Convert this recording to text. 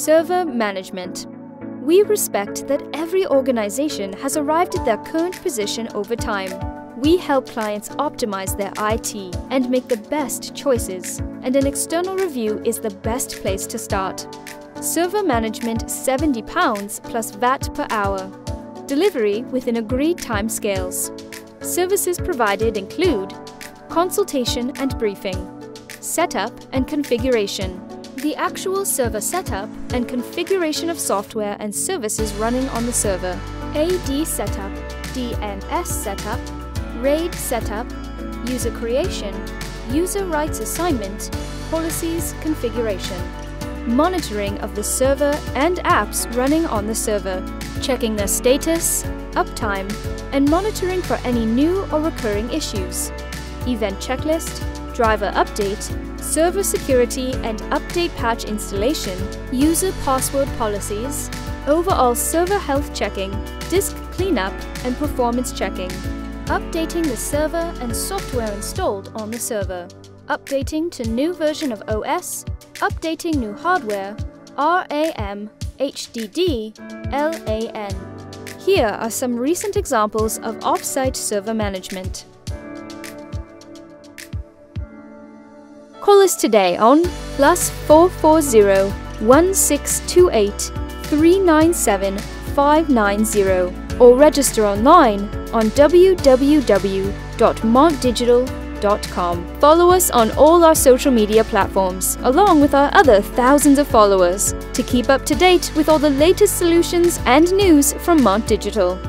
Server management. We respect that every organization has arrived at their current position over time. We help clients optimize their IT and make the best choices, and an external review is the best place to start. Server management £70 plus VAT per hour. Delivery within agreed timescales. Services provided include consultation and briefing, setup and configuration, the actual server setup and configuration of software and services running on the server, AD setup, DNS setup, RAID setup, user creation, user rights assignment, policies configuration, monitoring of the server and apps running on the server, checking their status, uptime, and monitoring for any new or recurring issues, event checklist, driver update, server security and update patch installation, user password policies, overall server health checking, disk cleanup and performance checking, updating the server and software installed on the server, updating to new version of OS, updating new hardware, RAM, HDD, LAN. Here are some recent examples of off-site server management. Call us today on +440 1628 397 590 or register online on www.montdigital.com. Follow us on all our social media platforms, along with our other thousands of followers, to keep up to date with all the latest solutions and news from Mont Digital.